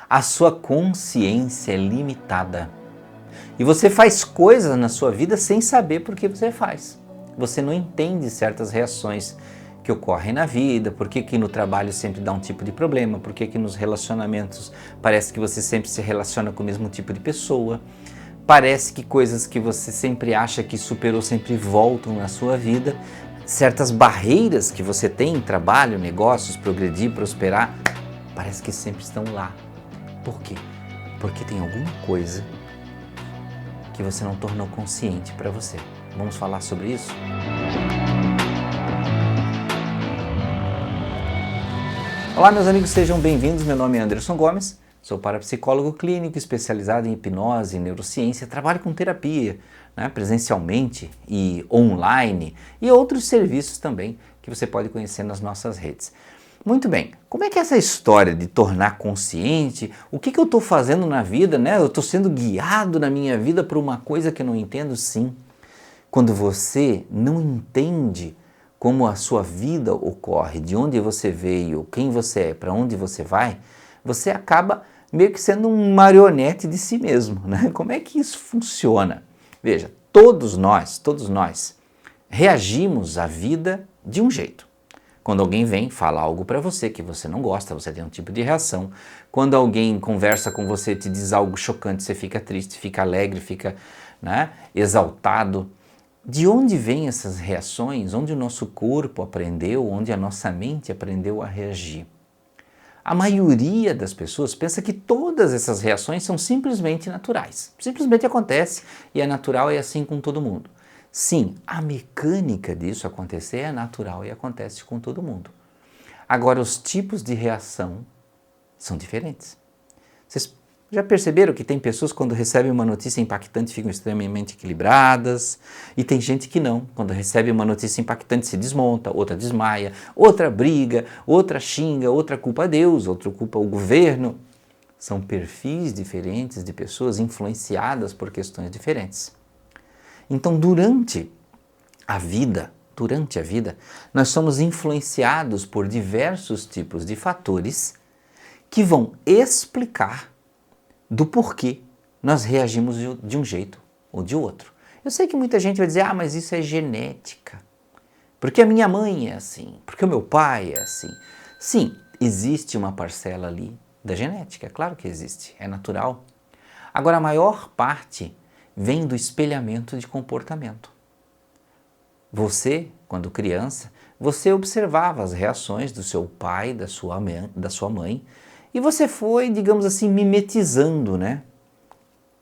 A sua consciência é limitada. E você faz coisas na sua vida sem saber por que você faz. Você não entende certas reações que ocorrem na vida, por que no trabalho sempre dá um tipo de problema, por que nos relacionamentos parece que você sempre se relaciona com o mesmo tipo de pessoa, parece que coisas que você sempre acha que superou sempre voltam na sua vida, certas barreiras que você tem em trabalho, negócios, progredir, prosperar, parece que sempre estão lá. Por quê? Porque tem alguma coisa que você não tornou consciente para você. Vamos falar sobre isso? Olá meus amigos, sejam bem-vindos, meu nome é Anderson Gomes, sou parapsicólogo clínico especializado em hipnose e neurociência, trabalho com terapia, presencialmente e online e outros serviços também que você pode conhecer nas nossas redes. Muito bem, como é que é essa história de tornar consciente, o que eu estou fazendo na vida, Eu estou sendo guiado na minha vida por uma coisa que eu não entendo? Sim, quando você não entende como a sua vida ocorre, de onde você veio, quem você é, para onde você vai, você acaba meio que sendo um marionete de si mesmo, Como é que isso funciona? Veja, todos nós reagimos à vida de um jeito. Quando alguém vem falar algo para você que você não gosta, você tem um tipo de reação. Quando alguém conversa com você, te diz algo chocante, você fica triste, fica alegre, fica exaltado. De onde vêm essas reações? Onde o nosso corpo aprendeu, onde a nossa mente aprendeu a reagir? A maioria das pessoas pensa que todas essas reações são simplesmente naturais. Simplesmente acontece e é natural e é assim com todo mundo. Sim, a mecânica disso acontecer é natural e acontece com todo mundo. Agora, os tipos de reação são diferentes. Vocês já perceberam que tem pessoas quando recebem uma notícia impactante ficam extremamente equilibradas e tem gente que não, quando recebe uma notícia impactante se desmonta, outra desmaia, outra briga, outra xinga, outra culpa a Deus, outra culpa o governo. São perfis diferentes de pessoas influenciadas por questões diferentes. Então, durante a vida, nós somos influenciados por diversos tipos de fatores que vão explicar do porquê nós reagimos de um jeito ou de outro. Eu sei que muita gente vai dizer, mas isso é genética, porque a minha mãe é assim, porque o meu pai é assim. Sim, existe uma parcela ali da genética, é claro que existe, é natural. Agora, a maior parte vem do espelhamento de comportamento. Você, quando criança, você observava as reações do seu pai, da sua mãe, e você foi, digamos assim, mimetizando,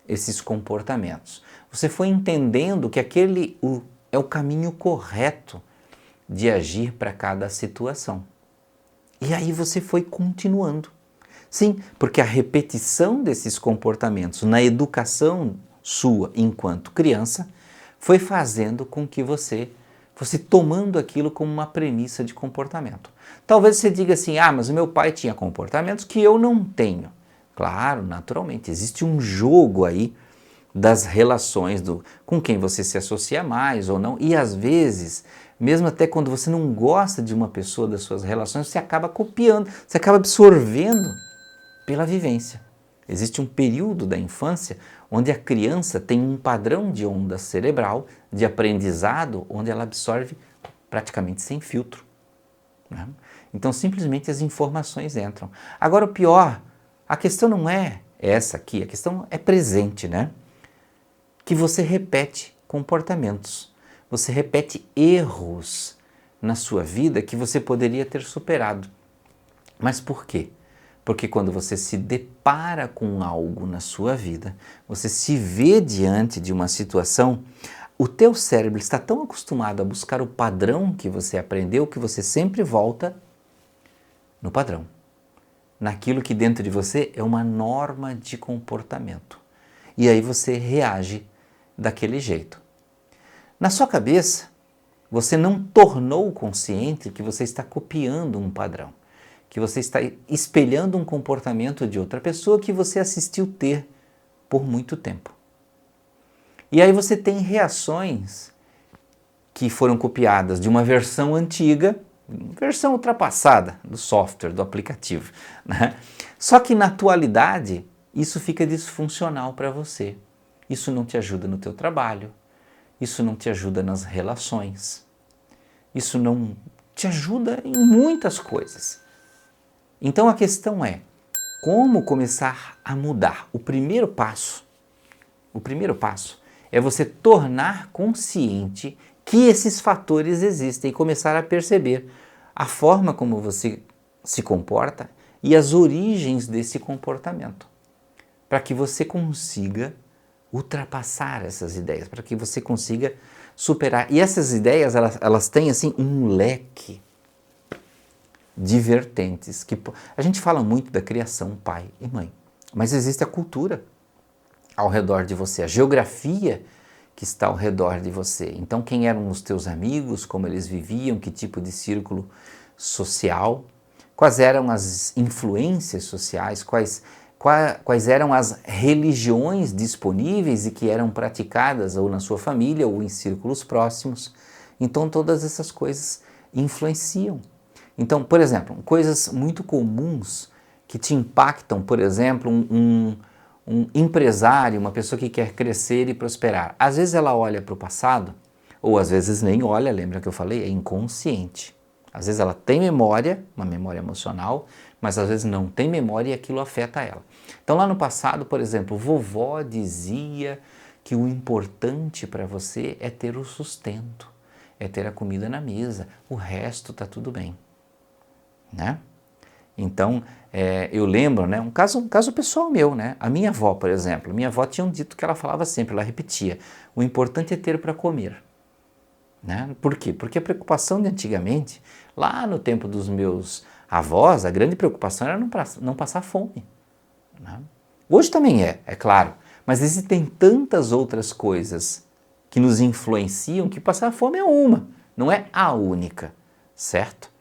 esses comportamentos. Você foi entendendo que aquele é o caminho correto de agir para cada situação. E aí você foi continuando. Sim, porque a repetição desses comportamentos na educação sua enquanto criança foi fazendo com que você fosse tomando aquilo como uma premissa de comportamento. Talvez você diga assim, mas o meu pai tinha comportamentos que eu não tenho. Claro, naturalmente, existe um jogo aí das relações com quem você se associa mais ou não, e às vezes, mesmo até quando você não gosta de uma pessoa, das suas relações, você acaba copiando, você acaba absorvendo pela vivência. Existe um período da infância onde a criança tem um padrão de onda cerebral, de aprendizado, onde ela absorve praticamente sem filtro. Então, simplesmente as informações entram. Agora, o pior, a questão não é essa aqui, a questão é presente, Que você repete comportamentos, você repete erros na sua vida que você poderia ter superado. Mas por quê? Porque quando você se depara com algo na sua vida, você se vê diante de uma situação, o teu cérebro está tão acostumado a buscar o padrão que você aprendeu que você sempre volta no padrão, naquilo que dentro de você é uma norma de comportamento. E aí você reage daquele jeito. Na sua cabeça, você não tornou consciente que você está copiando um padrão, que você está espelhando um comportamento de outra pessoa que você assistiu ter por muito tempo. E aí você tem reações que foram copiadas de uma versão antiga versão ultrapassada do software, do aplicativo, né? Só que na atualidade isso fica disfuncional para você. Isso não te ajuda no teu trabalho, isso não te ajuda nas relações, isso não te ajuda em muitas coisas. Então a questão é, como começar a mudar? O primeiro passo é você tornar consciente que esses fatores existem e começar a perceber a forma como você se comporta e as origens desse comportamento, para que você consiga ultrapassar essas ideias, para que você consiga superar. E essas ideias, elas têm assim um leque de vertentes. Que a gente fala muito da criação, pai e mãe, mas existe a cultura ao redor de você, a geografia que está ao redor de você. Então, quem eram os teus amigos, como eles viviam, que tipo de círculo social, quais eram as influências sociais, quais eram as religiões disponíveis e que eram praticadas ou na sua família ou em círculos próximos. Então, todas essas coisas influenciam. Então, por exemplo, coisas muito comuns que te impactam, por exemplo, um empresário, uma pessoa que quer crescer e prosperar. Às vezes ela olha para o passado, ou às vezes nem olha, lembra que eu falei? É inconsciente. Às vezes ela tem memória, uma memória emocional, mas às vezes não tem memória e aquilo afeta ela. Então lá no passado, por exemplo, vovó dizia que o importante para você é ter o sustento, é ter a comida na mesa, o resto está tudo bem, né? Então, eu lembro, né, um caso pessoal meu, né? A minha avó, por exemplo, minha avó tinha um dito que ela falava sempre, ela repetia, o importante é ter para comer. Né? Por quê? Porque a preocupação de antigamente, lá no tempo dos meus avós, a grande preocupação era não passar fome. Né? Hoje também é claro, mas existem tantas outras coisas que nos influenciam que passar fome é uma, não é a única, certo?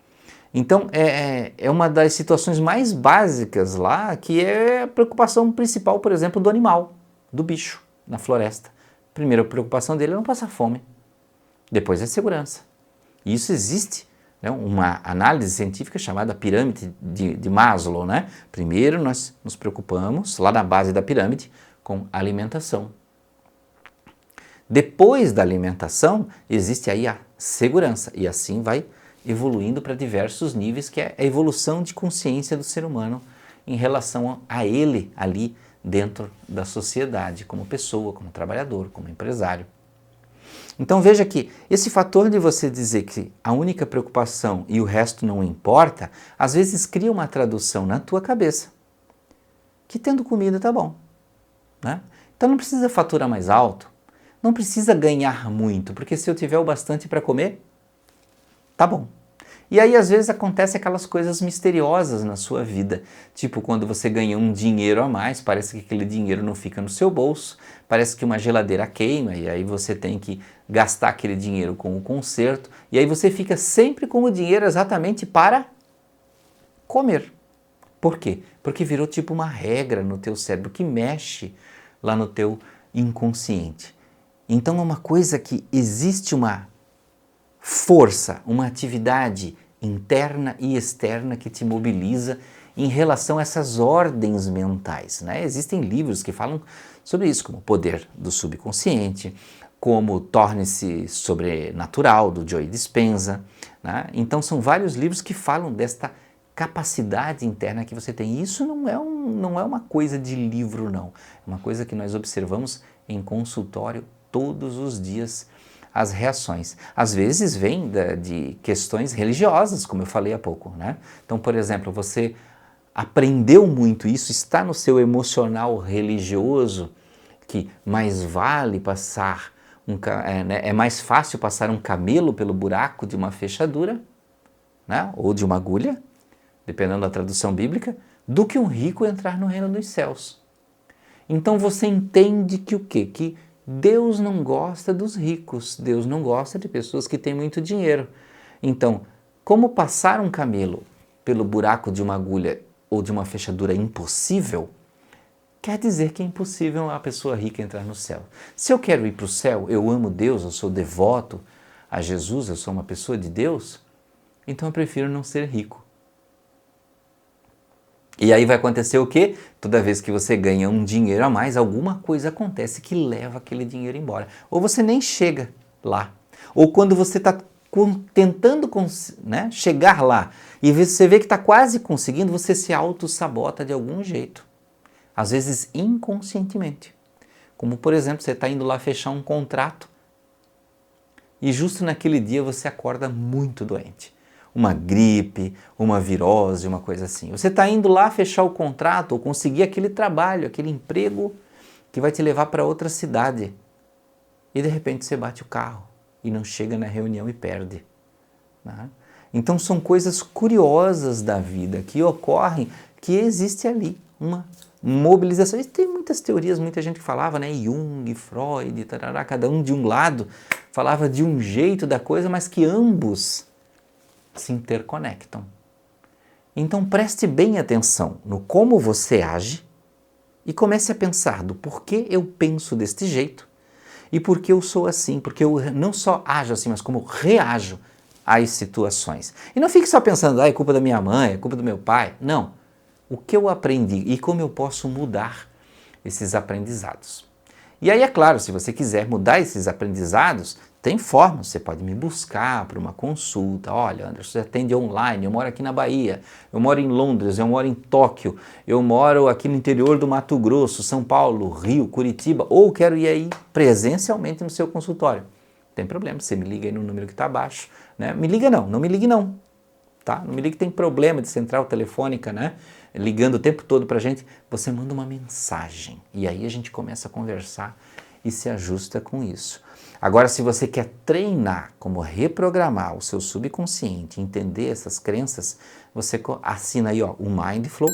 Então, é uma das situações mais básicas lá, que é a preocupação principal, por exemplo, do animal, do bicho, na floresta. A primeira preocupação dele é não passar fome, depois é segurança. E isso existe, né, uma análise científica chamada pirâmide de Maslow, né? Primeiro nós nos preocupamos, lá na base da pirâmide, com a alimentação. Depois da alimentação, existe aí a segurança, e assim vai evoluindo para diversos níveis, que é a evolução de consciência do ser humano em relação a ele ali dentro da sociedade, como pessoa, como trabalhador, como empresário. Então veja que esse fator de você dizer que a única preocupação e o resto não importa, às vezes cria uma tradução na tua cabeça, que tendo comida tá bom, né? Então não precisa faturar mais alto, não precisa ganhar muito, porque se eu tiver o bastante para comer, tá bom. E aí às vezes acontece aquelas coisas misteriosas na sua vida, tipo quando você ganha um dinheiro a mais, parece que aquele dinheiro não fica no seu bolso, parece que uma geladeira queima e aí você tem que gastar aquele dinheiro com o conserto e aí você fica sempre com o dinheiro exatamente para comer. Por quê? Porque virou tipo uma regra no teu cérebro que mexe lá no teu inconsciente. Então é uma coisa que existe uma força, uma atividade interna e externa que te mobiliza em relação a essas ordens mentais, né? Existem livros que falam sobre isso, como o Poder do Subconsciente, como Torne-se Sobrenatural, do Joe Dispenza, né? Então são vários livros que falam desta capacidade interna que você tem. E isso não é uma coisa de livro, não. É uma coisa que nós observamos em consultório todos os dias, as reações. Às vezes vem de questões religiosas, como eu falei há pouco, né? Então, por exemplo, você aprendeu muito isso, está no seu emocional religioso, que mais vale passar, é mais fácil passar um camelo pelo buraco de uma fechadura, né? Ou de uma agulha, dependendo da tradução bíblica, do que um rico entrar no reino dos céus. Então você entende que o quê? Que Deus não gosta dos ricos, Deus não gosta de pessoas que têm muito dinheiro. Então, como passar um camelo pelo buraco de uma agulha ou de uma fechadura é impossível, quer dizer que é impossível a pessoa rica entrar no céu. Se eu quero ir para o céu, eu amo Deus, eu sou devoto a Jesus, eu sou uma pessoa de Deus, Então eu prefiro não ser rico. E aí vai acontecer o quê? Toda vez que você ganha um dinheiro a mais, alguma coisa acontece que leva aquele dinheiro embora. Ou você nem chega lá. Ou quando você está tentando chegar lá e você vê que está quase conseguindo, você se auto-sabota de algum jeito. Às vezes inconscientemente. Como, por exemplo, você está indo lá fechar um contrato e justo naquele dia você acorda muito doente. Uma gripe, uma virose, uma coisa assim. Você está indo lá fechar o contrato ou conseguir aquele trabalho, aquele emprego que vai te levar para outra cidade. E de repente você bate o carro e não chega na reunião e perde. Né? Então são coisas curiosas da vida que ocorrem, que existe ali uma mobilização. E tem muitas teorias, muita gente que falava, né? Jung, Freud, tarará, cada um de um lado, falava de um jeito da coisa, mas que ambos se interconectam. Então preste bem atenção no como você age e comece a pensar do porquê eu penso deste jeito e por que eu sou assim, porque eu não só ajo assim, mas como reajo às situações. E não fique só pensando, é culpa da minha mãe, é culpa do meu pai. Não. O que eu aprendi e como eu posso mudar esses aprendizados. E aí, é claro, se você quiser mudar esses aprendizados, tem forma, você pode me buscar para uma consulta. Olha, Anderson, você atende online, eu moro aqui na Bahia, eu moro em Londres, eu moro em Tóquio, eu moro aqui no interior do Mato Grosso, São Paulo, Rio, Curitiba, ou quero ir aí presencialmente no seu consultório. Não tem problema, você me liga aí no número que está abaixo. Né? Me liga não me ligue não. Tá? Não me ligue que tem problema de central telefônica, né? Ligando o tempo todo pra gente, você manda uma mensagem e aí a gente começa a conversar e se ajusta com isso. Agora, se você quer treinar como reprogramar o seu subconsciente, entender essas crenças, você assina aí ó, o Mindflow,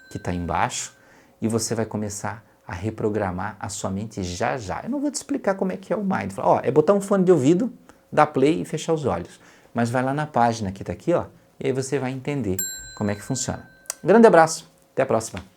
que está embaixo, e você vai começar a reprogramar a sua mente já já. Eu não vou te explicar como é que é o Mindflow. Ó, é botar um fone de ouvido, dar play e fechar os olhos. Mas vai lá na página que está aqui, ó, e aí você vai entender como é que funciona. Um grande abraço, até a próxima.